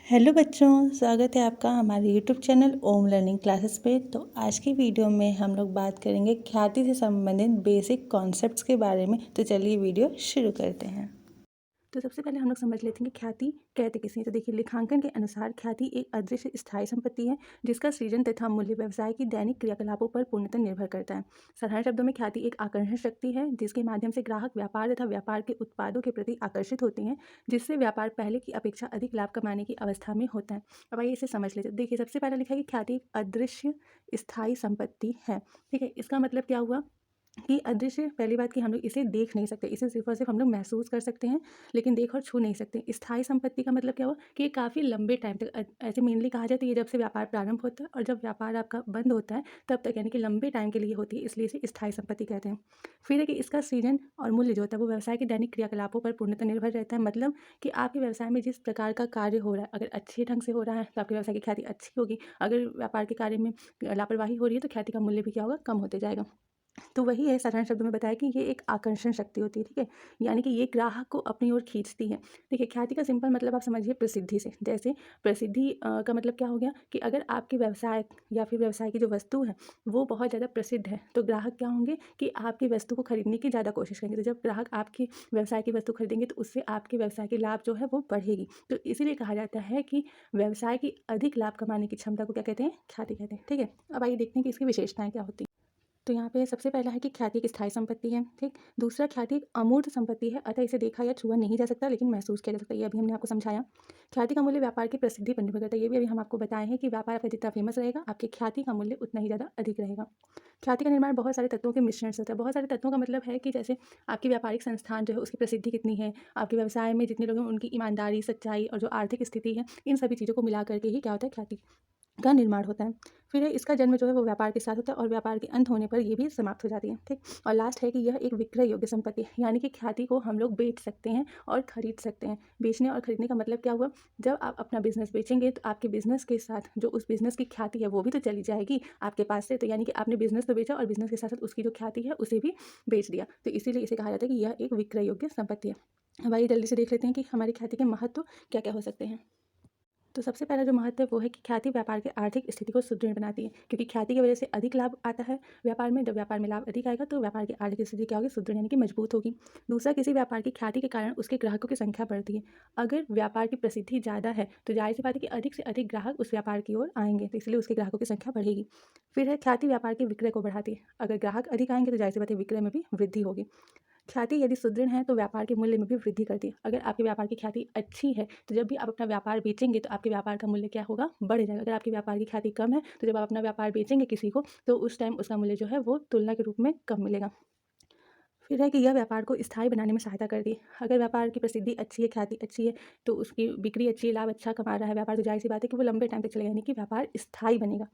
Hello बच्चों, स्वागत है आपका हमारे यूट्यूब चैनल ओम लर्निंग क्लासेस पे। तो आज की वीडियो में हम लोग बात करेंगे ख्याति से संबंधित बेसिक कॉन्सेप्ट्स के बारे में। तो चलिए वीडियो शुरू करते हैं। तो सबसे पहले हम लोग समझ लेते हैं कि ख्याति कहते किसे हैं। तो देखिए, लेखांकन के अनुसार ख्याति एक अदृश्य स्थायी संपत्ति है जिसका सृजन तथा मूल्य व्यवसाय की दैनिक क्रियाकलापों पर पूर्णतः निर्भर करता है। साधारण शब्दों में ख्याति एक आकर्षण शक्ति है जिसके माध्यम से ग्राहक व्यापार तथा व्यापार के उत्पादों के प्रति आकर्षित होते हैं, जिससे व्यापार पहले की अपेक्षा अधिक लाभ कमाने की अवस्था में होता है। अब आइए इसे समझ लेते हैं। देखिए, सबसे पहले लिखा है कि ख्याति एक अदृश्य स्थायी संपत्ति है। ठीक है, इसका मतलब क्या हुआ कि अदृश्य, पहली बात कि हम लोग इसे देख नहीं सकते, इसे सिर्फ और सिर्फ हम लोग महसूस कर सकते हैं लेकिन देख और छू नहीं सकते। स्थायी संपत्ति का मतलब क्या हुआ कि ये काफ़ी लंबे टाइम तक, ऐसे मेनली कहा जाए तो ये जब से व्यापार प्रारंभ होता है और जब व्यापार आपका बंद होता है तब तक, यानी कि लंबे टाइम के लिए होती है, इसलिए इसे स्थायी संपत्ति कहते हैं। फिर है कि इसका सृजन और मूल्य जो होता है वो व्यवसाय के दैनिक क्रियाकलापों पर पूर्णतः निर्भर रहता है। मतलब कि आपके व्यवसाय में जिस प्रकार का कार्य हो रहा है, अगर अच्छे ढंग से हो रहा है तो आपके व्यवसाय की ख्याति अच्छी होगी। अगर व्यापार के कार्य में लापरवाही हो रही है तो ख्याति का मूल्य भी क्या होगा, कम होते जाएगा। तो वही है, साधारण शब्दों में बताया कि ये एक आकर्षण शक्ति होती है। ठीक है, यानी कि ये ग्राहक को अपनी ओर खींचती है। देखिए, ख्याति का सिंपल मतलब आप समझिए प्रसिद्धि से। जैसे प्रसिद्धि का मतलब क्या हो गया कि अगर आपके व्यवसाय या फिर व्यवसाय की जो वस्तु है वो बहुत ज़्यादा प्रसिद्ध है तो ग्राहक क्या होंगे कि आपकी वस्तु को खरीदने की ज़्यादा कोशिश करेंगे। तो जब ग्राहक आपकी व्यवसाय की वस्तु खरीदेंगे तो उससे आपके व्यवसाय की लाभ जो है वो बढ़ेगी। तो इसीलिए कहा जाता है कि व्यवसाय की अधिक लाभ कमाने की क्षमता को क्या कहते हैं, ख्याति कहते हैं। ठीक है, अब आइए देखते हैं कि इसकी विशेषताएं क्या होती हैं। तो यहाँ पे सबसे पहला है कि ख्याति एक स्थायी संपत्ति है। ठीक, दूसरा, ख्याति एक अमूर्त संपत्ति है, अतः इसे देखा या छुआ नहीं जा सकता लेकिन महसूस किया जा सकता है। ये अभी हमने आपको समझाया। ख्याति का मूल्य व्यापार की प्रसिद्धि पर निर्भर करता है। ये भी अभी हम आपको बताए हैं कि व्यापार आपका जितना फेमस रहेगा आपकी ख्याति का मूल्य उतना ही ज़्यादा अधिक रहेगा। ख्याति का निर्माण बहुत सारे तत्वों के मिश्रण से होता है। बहुत सारे तत्वों का मतलब है कि जैसे आपकी व्यापारिक संस्थान जो है उसकी प्रसिद्धि कितनी है, आपके व्यवसाय में जितने लोग हैं उनकी ईमानदारी, सच्चाई और जो आर्थिक स्थिति है, इन सभी चीज़ों को मिला करके ही क्या होता है, ख्याति का निर्माण होता है। फिर है इसका जन्म जो है वो व्यापार के साथ होता है और व्यापार के अंत होने पर ये भी समाप्त हो जाती है। ठीक, और लास्ट है कि यह एक विक्रय योग्य संपत्ति है, यानी कि ख्याति को हम लोग बेच सकते हैं और खरीद सकते हैं। बेचने और खरीदने का मतलब क्या हुआ, जब आप अपना बिजनेस बेचेंगे तो आपके बिजनेस के साथ जो उस बिजनेस की ख्याति है वो भी तो चली जाएगी आपके पास से। तो यानी कि आपने बिजनेस तो बेचा और बिजनेस के साथ साथ उसकी जो ख्याति है उसे भी बेच दिया। तो इसीलिए इसे कहा जाता है कि यह एक विक्रय योग्य संपत्ति है। अब आइए जल्दी से देख लेते हैं कि हमारी ख्याति के महत्व क्या क्या हो सकते हैं। तो सबसे पहला जो महत्व है वो है कि ख्याति व्यापार के आर्थिक स्थिति को सुदृढ़ बनाती है, क्योंकि ख्याति की वजह से अधिक लाभ आता है व्यापार में। जब व्यापार में लाभ अधिक आएगा तो व्यापार की आर्थिक स्थिति क्या होगी, सुदृढ़ यानी कि मजबूत होगी। दूसरा, किसी व्यापार की ख्याति के कारण उसके ग्राहकों की संख्या बढ़ती है। अगर व्यापार की प्रसिद्धि ज़्यादा है तो जाहिर सी बात है कि अधिक से अधिक ग्राहक उस व्यापार की ओर आएंगे, तो इसलिए उसके ग्राहकों की संख्या बढ़ेगी। फिर है, ख्याति व्यापार के विक्रय को बढ़ाती है। अगर ग्राहक अधिक आएंगे तो जाहिर सी बात है विक्रय में भी वृद्धि होगी। ख्याति यदि सुदृढ़ है तो व्यापार के मूल्य में भी वृद्धि करती है। अगर आपके व्यापार की ख्याति अच्छी है तो जब भी आप अपना व्यापार बेचेंगे तो आपके व्यापार का मूल्य क्या होगा, बढ़ जाएगा। अगर आपके व्यापार की ख्याति कम है तो जब आप अपना व्यापार बेचेंगे किसी को तो उस टाइम उसका मूल्य जो है वो तुलना के रूप में कम मिलेगा। फिर है कि यह व्यापार को स्थायी बनाने में सहायता करती है। अगर व्यापार की प्रसिद्धि अच्छी है, ख्याति अच्छी है, तो उसकी बिक्री अच्छी है, लाभ अच्छा कमा रहा है व्यापार, तो जाहिर सी बात है कि वो लंबे टाइम तक चलेगा, यानी कि व्यापार स्थायी बनेगा।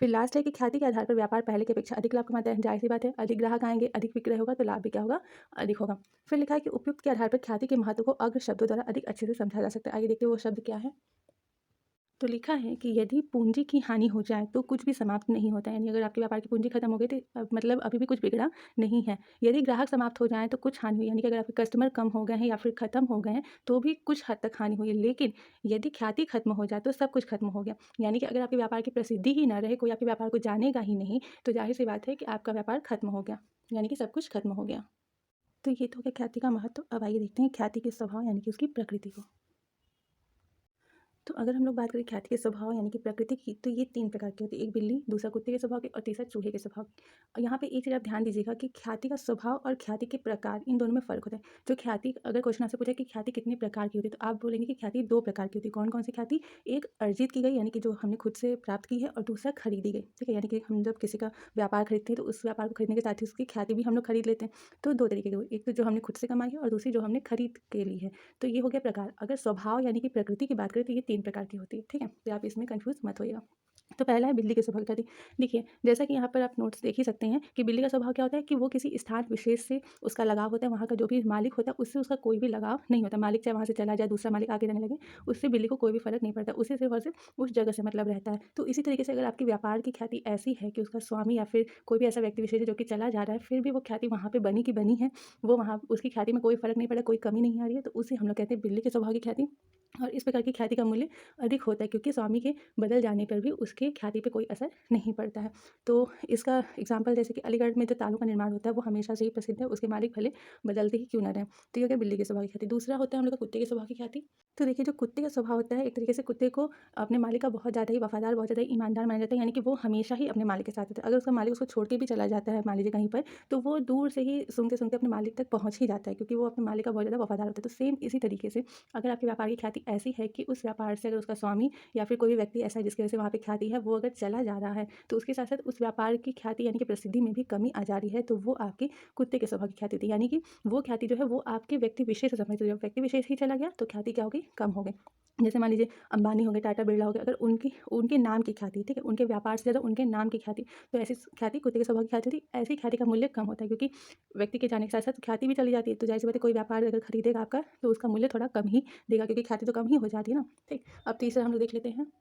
फिर लास्ट है कि ख्याति के आधार पर व्यापार पहले की अपेक्षा अधिक लाभ कमाता है। जाहिर सी बात है, अधिक ग्राहक आएंगे, अधिक विक्रय होगा तो लाभ भी क्या होगा, अधिक होगा। फिर लिखा है कि उपयुक्त के आधार पर ख्याति के महत्व को अग्र शब्दों द्वारा अधिक अच्छे से समझा जा सकता है। आइए देखते हैं वो शब्द क्या है। तो लिखा है कि यदि पूंजी की हानि हो जाए तो कुछ भी समाप्त नहीं होता है, यानी अगर आपके व्यापार की पूंजी खत्म हो गई तो मतलब अभी भी कुछ बिगड़ा नहीं है। यदि ग्राहक समाप्त हो जाए तो कुछ हानि हुई, यानी कि अगर आपके कस्टमर कम हो गए हैं या फिर खत्म हो गए हैं तो भी कुछ हद तक हानि हुई है। लेकिन यदि ख्याति खत्म हो जाए तो सब कुछ खत्म हो गया, यानी कि अगर आपके व्यापार की प्रसिद्धि ही ना रहे, कोई आपके व्यापार को जानेगा ही नहीं, तो जाहिर सी बात है कि आपका व्यापार खत्म हो गया, यानी कि सब कुछ खत्म हो गया। तो ये तो हो गया ख्याति का महत्व। अब आइए देखते हैं ख्याति के स्वभाव यानी कि उसकी प्रकृति को। तो अगर हम लोग बात करें ख्याति के स्वभाव यानी कि प्रकृति की, तो ये 3 प्रकार की होती है। एक बिल्ली, दूसरा कुत्ते के स्वभाव की और तीसरा चूहे के स्वभाव की। और यहाँ पे एक चीज़ आप ध्यान दीजिएगा कि ख्याति का स्वभाव और ख्याति के प्रकार, इन दोनों में फ़र्क होता है। जो ख्याति, अगर क्वेश्चन आपसे पूछे कि ख्याति कितने प्रकार की होती है, तो आप बोलेंगे कि ख्याति 2 प्रकार की होती है। कौन-कौन सी ख्याति? एक अर्जित की गई, यानी कि जो हमने खुद से प्राप्त की है, और दूसरा खरीदी गई। ठीक है? यानी कि हम जब किसी का व्यापार खरीदते हैं तो उस व्यापार को खरीदने के साथ ही उसकी ख्याति भी हम लोग खरीद लेते हैं। तो 2 तरीके की हुई, एक तो जो हमने खुद से कमाई है और दूसरी जो हमने खरीद के ली है। तो ये हो गया प्रकार। अगर स्वभाव यानी कि प्रकृति की बात करें तो ये 3 प्रकार की होती है। ठीक है? तो आप इसमें कन्फ्यूज़ मत होइएगा। तो पहला है बिल्ली के स्वभाव की ख्याति। देखिए, जैसा कि यहाँ पर आप नोट्स देख ही सकते हैं कि बिल्ली का स्वभाव क्या होता है कि वो किसी स्थान विशेष से उसका लगाव होता है, वहाँ का जो भी मालिक होता है उससे उसका कोई भी लगाव नहीं होता। मालिक चाहे वहाँ से चला जाए, दूसरा मालिक आके रहने लगे, उससे बिल्ली को कोई भी फ़र्क नहीं पड़ता। उसे सिर्फ़ और सिर्फ़ उस जगह से मतलब रहता है। तो इसी तरीके से अगर आपके व्यापार की ख्याति ऐसी है कि उसका स्वामी या फिर कोई भी ऐसा व्यक्ति विशेष है जो कि चला जा रहा है, फिर भी वो ख्याति वहाँ पे बनी की बनी है, वो वहाँ उसकी ख्याति में कोई फ़र्क नहीं पड़ा, कोई कमी नहीं आ रही है, तो उसे हम लोग कहते हैं बिल्ली के स्वभाव की ख्याति। और इस प्रकार की ख्याति का मूल्य अधिक होता है क्योंकि स्वामी के बदल जाने पर भी उसके ख्याति पे कोई असर नहीं पड़ता है। तो इसका एग्जांपल जैसे कि अलीगढ़ में जो तालों का निर्माण होता है वो हमेशा से ही प्रसिद्ध है, उसके मालिक भले बदलते ही क्यों ना रहें। तो ये हो गया बिल्ली के स्वभाव की ख्याति। दूसरा होता है हम लोग का कुत्ते के स्वभाव की ख्याति। तो देखिए जो कुत्ते का स्वभाव होता है, एक तरीके से कुत्ते को अपने मालिक का बहुत ज़्यादा ही वफादार, बहुत ज़्यादा ही ईमानदार माना जाता है, यानी कि वो हमेशा ही अपने मालिक के साथ होता है। अगर उसका मालिक उसको छोड़ के भी चला जाता है मान लीजिए कहीं पर, तो वो दूर से ही सूंघते-सूंघते अपने मालिक तक पहुँच ही जाता है क्योंकि वो अपने मालिक का बहुत ज़्यादा वफादार होता है। तो सेम इसी तरीके से अगर आपके व्यापार की ख्याति ऐसी है कि उस व्यापार से अगर उसका स्वामी या फिर कोई भी व्यक्ति ऐसा है जिसकी वजह से वहाँ पे ख्याति है, वो अगर चला जा रहा है, तो उसके साथ-साथ उस व्यापार की ख्याति यानी कि प्रसिद्धि में भी कमी आ जा रही है, तो वो आपके कुत्ते के स्वभाव की ख्याति थी। यानी कि वो ख्याति जो है वो आपके व्यक्ति विशेष से संबंधित है। जब व्यक्ति विशेष ही चला गया तो ख्याति क्या होगी? कम हो गई। जैसे मान लीजिए अंबानी हो गए, टाटा बिरला हो गए, अगर उनकी उनके नाम की ख्याति, ठीक है, उनके व्यापार से ज़्यादा उनके नाम की ख्याति, तो ऐसी ख्याति कुत्ते के स्वभाव की ख्याति थी। ऐसी ख्याति का मूल्य कम होता है क्योंकि व्यक्ति के जाने के साथ-साथ ख्याति भी चली जाती है। तो ज़ाहिर-सी बात है कोई व्यापार अगर खरीदेगा आपका तो उसका मूल्य थोड़ा कम ही देगा क्योंकि ख्याति तो कम ही हो जाती है ना, ठीक। अब तीसरा हम लोग देख लेते हैं।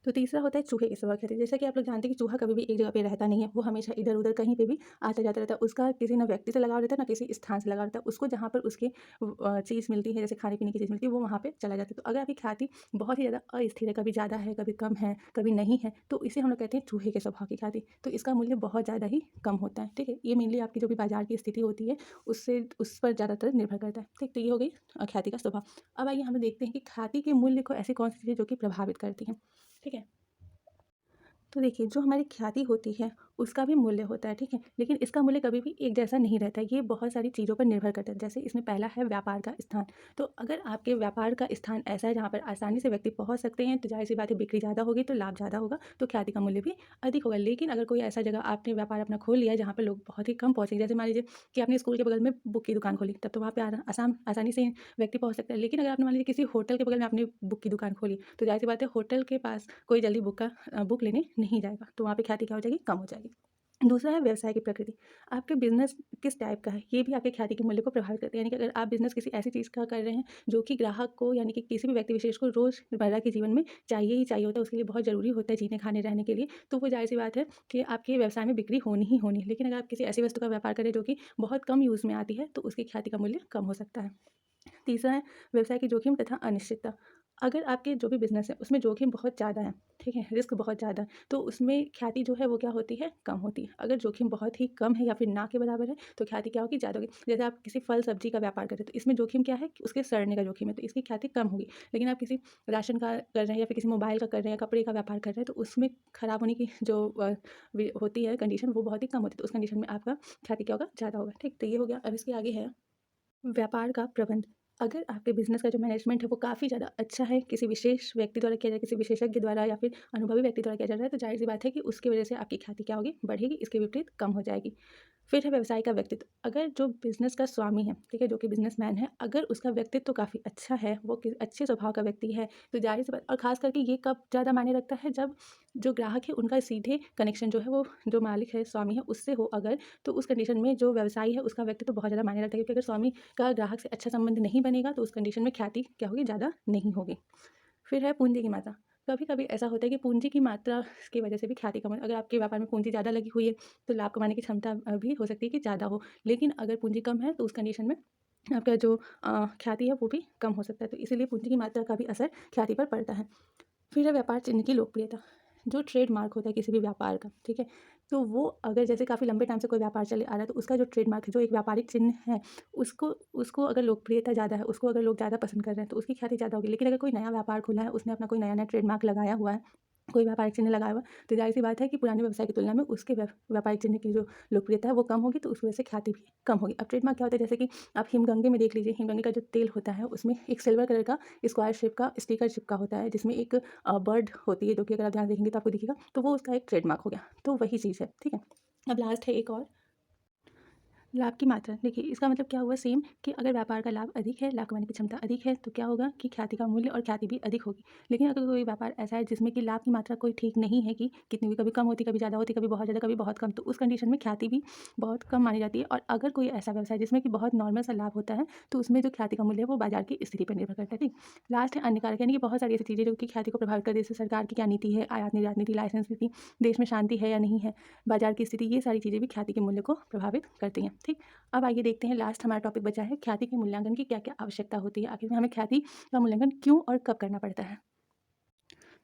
तो तीसरा होता है चूहे के स्वभाव की ख्याति। जैसा कि आप लोग जानते हैं कि चूहा कभी भी एक जगह पे रहता नहीं है, वो हमेशा इधर-उधर कहीं पे भी आता-जाता रहता है। उसका किसी ना व्यक्ति से लगाव रहता है, ना किसी स्थान से लगाव रहता है। उसको जहाँ पर उसकी चीज़ मिलती है, जैसे खाने-पीने की चीज़ मिलती है, वो वहाँ पे चला जाता है। तो अगर आपकी ख्याति बहुत ही ज़्यादा अस्थिर है, कभी ज़्यादा है, कभी कम है, कभी नहीं है, तो इसे हम लोग कहते हैं चूहे के स्वभाव की ख्याति। तो इसका मूल्य बहुत ज़्यादा ही कम होता है, ठीक है। ये मेनली आपकी जो भी बाज़ार की स्थिति होती है, उससे उस पर ज़्यादातर निर्भर करता है, ठीक। तो ये हो गई ख्याति का स्वभाव। अब आइए हम लोग देखते हैं कि ख्याति के मूल्य को ऐसी कौन सी चीज़ें जो कि प्रभावित करती हैं, ठीक है। तो देखिए जो हमारी ख्याति होती है उसका भी मूल्य होता है, ठीक है, लेकिन इसका मूल्य कभी भी एक जैसा नहीं रहता है। ये बहुत सारी चीज़ों पर निर्भर करता है। जैसे इसमें पहला है व्यापार का स्थान। तो अगर आपके व्यापार का स्थान ऐसा है जहाँ पर आसानी से व्यक्ति पहुँच सकते हैं, तो जाहिर सी बात है बिक्री ज़्यादा होगी तो लाभ ज़्यादा होगा, तो ख्याति का मूल्य भी अधिक होगा। लेकिन अगर कोई ऐसा जगह आपने व्यापार अपना खोल लिया है जहाँ पर लोग बहुत ही कम पहुँचेंगे, जैसे मान लीजिए कि आपने स्कूल के बगल में बुक की दुकान खोली, तब तो वहाँ पे आसानी से व्यक्ति पहुँच सकता है। लेकिन अगर आपने मान लीजिए किसी होटल के बगल में आपने बुक की दुकान खोली, तो जाहिर सी बात है होटल के पास कोई जल्दी बुक लेने नहीं जाएगा, तो वहाँ पे ख्याति क्या हो जाएगी? कम हो जाएगी। दूसरा है व्यवसाय की प्रकृति। आपके बिज़नेस किस टाइप का है, ये भी आपके ख्याति के मूल्य को प्रभावित करता है। यानी कि अगर आप बिज़नेस किसी ऐसी चीज़ का कर रहे हैं, जो कि ग्राहक को यानी कि किसी भी व्यक्ति विशेष को रोज़मर्रा के जीवन में चाहिए ही चाहिए होता है, उसके लिए बहुत ज़रूरी होता है जीने, खाने, रहने के लिए, तो वो ज़ाहिर-सी बात है कि आपके व्यवसाय में बिक्री होनी ही होनी है। लेकिन अगर आप किसी ऐसी वस्तु का व्यापार करें, जो कि बहुत कम यूज़ में आती है, तो उसकी ख्याति का मूल्य कम हो सकता है। तीसरा है व्यवसाय की जोखिम तथा अनिश्चितता। अगर आपके जो भी बिज़नेस है उसमें जोखिम बहुत ज़्यादा है, ठीक है, रिस्क बहुत ज़्यादा है, तो उसमें ख्याति जो है वो क्या होती है? कम होती है। अगर जोखिम बहुत ही कम है या फिर ना के बराबर है, तो ख्याति क्या होगी? ज़्यादा होगी। जैसे आप किसी फल सब्जी का व्यापार कर रहे हैं, तो इसमें जोखिम क्या है? कि उसके सड़ने का जोखिम है, तो इसकी ख्याति कम होगी। लेकिन आप किसी राशन का कर रहे हैं या फिर किसी मोबाइल का कर रहे हैं, कपड़े का व्यापार कर रहे हैं, तो उसमें खराब होने की जो होती है कंडीशन, वो बहुत ही कम होती है। तो उस कंडीशन में आपका ख्याति क्या होगा? ज़्यादा होगा, ठीक। तो ये हो गया। अब इसके आगे है व्यापार का प्रबंध। अगर आपके बिज़नेस का जो मैनेजमेंट है वो काफ़ी ज़्यादा अच्छा है, किसी विशेष व्यक्ति द्वारा किया जाए, किसी विशेषज्ञ द्वारा या फिर अनुभवी व्यक्ति द्वारा किया जा रहा है, तो ज़ाहिर-सी बात है कि उसकी वजह से आपकी ख्याति क्या होगी? बढ़ेगी, इसके विपरीत कम हो जाएगी। फिर है व्यवसाय का व्यक्तित्व। अगर जो बिज़नेस का स्वामी है, ठीक है, जो कि बिज़नेसमैन है, अगर उसका व्यक्तित्व काफ़ी अच्छा है, वो कि अच्छे स्वभाव का व्यक्ति है, तो ज़ाहिर-सी बात, और ख़ास करके ये कब ज़्यादा मायने रखता है? जब जो ग्राहक है उनका सीधे कनेक्शन जो है वो जो मालिक है, स्वामी है, उससे हो अगर, तो उस कंडीशन में जो व्यवसायी है उसका व्यक्तित्व बहुत ज़्यादा मायने रखता है, क्योंकि अगर स्वामी का ग्राहक से अच्छा संबंध नहीं बनेगा तो उस कंडीशन में ख्याति क्या होगी? ज़्यादा नहीं होगी। फिर है पूँजी की मात्रा। कभी-कभी ऐसा होता है कि पूँजी की मात्रा की वजह से भी ख्याति कम हो, अगर आपके व्यापार में पूँजी ज़्यादा लगी हुई है, तो लाभ कमाने की क्षमता भी हो सकती है कि ज़्यादा हो। लेकिन अगर पूँजी कम है, तो उस कंडीशन में आपका जो ख्याति है, वो भी कम हो सकता है। तो इसीलिए पूँजी की मात्रा का भी असर ख्याति पर पड़ता है। फिर है व्यापार चिन्ह की लोकप्रियता। जो ट्रेडमार्क होता है किसी भी व्यापार का, ठीक है? तो वो अगर जैसे काफ़ी लंबे टाइम से कोई व्यापार चले आ रहा है, तो उसका जो ट्रेडमार्क है, जो एक व्यापारिक चिन्ह है, उसको उसको अगर लोकप्रियता ज़्यादा है, उसको अगर लोग ज़्यादा पसंद कर रहे हैं, तो उसकी ख्याति ज़्यादा होगी। लेकिन अगर कोई नया व्यापार खोला है, उसने अपना कोई नया-नया ट्रेडमार्क लगाया हुआ है, कोई व्यापारिक चिन्ह लगाया हुआ है, तो ज़ाहिर-सी बात है कि पुराने व्यवसाय की तुलना में उसके व्यापारिक चिन्ह की जो लोकप्रियता है, वो कम होगी, तो उस वजह से ख्याति भी कम होगी। अब ट्रेडमार्क क्या होता है? जैसे कि आप हिमगंगे में देख लीजिए, हिमगंगे का जो तेल होता है, उसमें एक सिल्वर कलर का स्क्वायर शेप का स्टिकर चिपका होता है, जिसमें एक बर्ड होती है, जो कि अगर आप ध्यान से देखेंगे तो आपको दिखेगा, तो वो उसका एक ट्रेडमार्क हो गया। तो वही चीज़ है, ठीक है? अब लास्ट है एक और, लाभ की मात्रा। देखिए इसका मतलब क्या हुआ? सेम कि अगर व्यापार का लाभ अधिक है, लाभ कमाने की क्षमता अधिक है, तो क्या होगा कि ख्याति का मूल्य और ख्याति भी अधिक होगी। लेकिन अगर कोई व्यापार ऐसा है जिसमें कि लाभ की मात्रा कोई ठीक नहीं है, कि कितनी भी कभी कम होती, कभी ज़्यादा होती, कभी बहुत ज़्यादा, कभी बहुत कम, तो उस कंडीशन में ख्याति भी बहुत कम मानी जाती है। और अगर कोई ऐसा व्यवसाय जिसमें कि बहुत नॉर्मल सा लाभ होता है, तो उसमें जो ख्याति का मूल्य है वो बाजार की स्थिति पर निर्भर करता है, ठीक। लास्ट है अन्य कारक, यानी कि बहुत सारी ऐसी चीज़ें जो कि ख्याति को प्रभावित करती है, जैसे सरकार की क्या नीति है, आयात निर्यात नीति, लाइसेंस नीति, देश में शांति है या नहीं है, बाजार की स्थिति, ये सारी चीज़ें भी ख्याति के मूल्य को प्रभावित करती हैं। ठीक, अब आइए देखते हैं लास्ट हमारा टॉपिक बचा है ख्याति के मूल्यांकन की क्या क्या आवश्यकता होती है, आखिर में हमें ख्याति का मूल्यांकन क्यों और कब करना पड़ता है।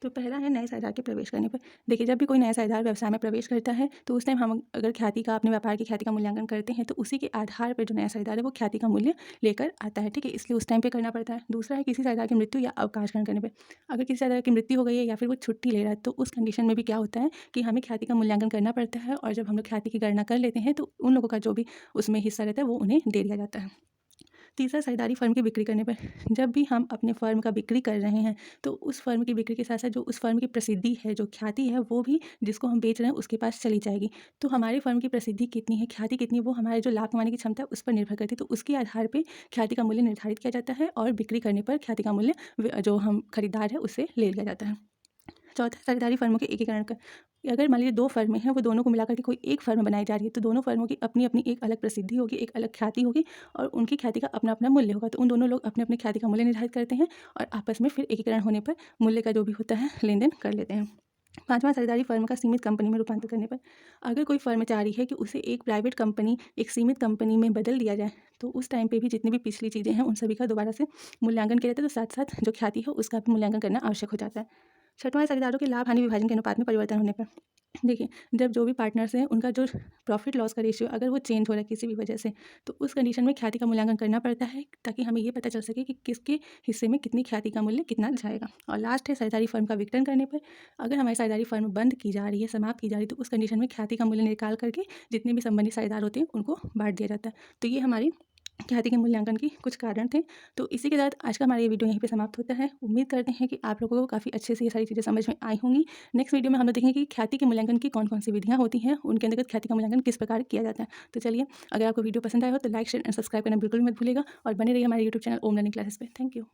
तो पहला है नए साझेदार के प्रवेश करने पर। देखिए, जब भी कोई नया साझेदार व्यवसाय में प्रवेश करता है तो उस टाइम हम अगर ख्याति का, अपने व्यापार की ख्याति का मूल्यांकन करते हैं तो उसी के आधार पर जो नया साझेदार है वो ख्याति का मूल्य लेकर आता है। ठीक है, इसलिए उस टाइम पे करना पड़ता है। दूसरा है किसी साझेदार की मृत्यु या अवकाश ग्रहण करने पर। अगर किसी साझेदार की मृत्यु हो गई है या फिर वो छुट्टी ले रहा है तो उस कंडीशन में भी क्या होता है कि हमें ख्याति का मूल्यांकन करना पड़ता है, और जब हम लोग ख्याति की गणना कर लेते हैं तो उन लोगों का जो भी उसमें हिस्सा रहता है वो उन्हें दे दिया जाता है। तीसरा, साझेदारी फर्म की बिक्री करने पर। जब भी हम अपने फर्म का बिक्री कर रहे हैं तो उस फर्म की बिक्री के साथ साथ जो उस फर्म की प्रसिद्धि है, जो ख्याति है, वो भी जिसको हम बेच रहे हैं उसके पास चली जाएगी। तो हमारी फर्म की प्रसिद्धि कितनी है, ख्याति कितनी है, वो हमारे जो लाभ कमाने की क्षमता है उस पर निर्भर करती है। तो उसके आधार पर ख्याति का मूल्य निर्धारित किया जाता है और बिक्री करने पर ख्याति का मूल्य जो हम खरीदार है उससे ले लिया जाता है। चौथा, साझेदारी फर्मों के एकीकरण का। अगर मान लीजिए 2 फर्में हैं, वो दोनों को मिलाकर के कोई एक फर्म बनाई जा रही है तो दोनों फर्मों की अपनी अपनी एक अलग प्रसिद्धि होगी, एक अलग ख्याति होगी और उनकी ख्याति का अपना अपना मूल्य होगा। तो उन दोनों लोग अपने अपने ख्याति का मूल्य निर्धारित करते हैं और आपस में फिर एकीकरण होने पर मूल्य का जो भी होता है लेन देन कर लेते हैं। पाँचवां, साझेदारी फर्म का सीमित कंपनी में रूपांतर करने पर। अगर कोई फर्म चाह रही है कि उसे एक प्राइवेट कंपनी, एक सीमित कंपनी में बदल दिया जाए तो उस टाइम पे भी जितनी भी पिछली चीज़ें हैं उन सभी का दोबारा से मूल्यांकन किया जाता है। तो साथ साथ जो ख्याति है उसका भी मूल्यांकन करना आवश्यक हो जाता है। छठवां, साझेदारों के लाभ हानि विभाजन के अनुपात में परिवर्तन होने पर। देखिए, जब जो भी पार्टनर्स हैं उनका जो प्रॉफिट लॉस का रेशियो अगर वो चेंज हो रहा है किसी भी वजह से तो उस कंडीशन में ख्याति का मूल्यांकन करना पड़ता है ताकि हमें ये पता चल सके कि किसके हिस्से में कितनी ख्याति का मूल्य कितना जाएगा। और लास्ट है साझेदारी फर्म का विघटन करने पर। अगर हमारी साझेदारी फर्म बंद की जा रही है, समाप्त की जा रही है तो उस कंडीशन में ख्याति का मूल्य निकाल करके जितने भी संबंधित साझेदार होते हैं उनको बांट दिया जाता है। तो ये हमारी ख्याति के मूल्यांकन की कुछ कारण थे। तो इसी के साथ आज का हमारा ये वीडियो यहीं पे समाप्त होता है। उम्मीद करते हैं कि आप लोगों को काफ़ी अच्छे से ये सारी चीज़ें समझ में आई होंगी। नेक्स्ट वीडियो में हम लोग देखेंगे कि ख्याति के मूल्यांकन की कौन-कौन सी विधियाँ होती हैं, उनके अंतर्गत ख्याति का मूल्यांकन किस प्रकार किया जाता है। तो चलिए, अगर आपको वीडियो पसंद आया हो तो लाइक, शेयर एंड सब्सक्राइब करना बिल्कुल मत भूलिएगा और बने रहिए हमारे यूट्यूब चैनल ओम लर्निंग क्लासेस पे। Thank you.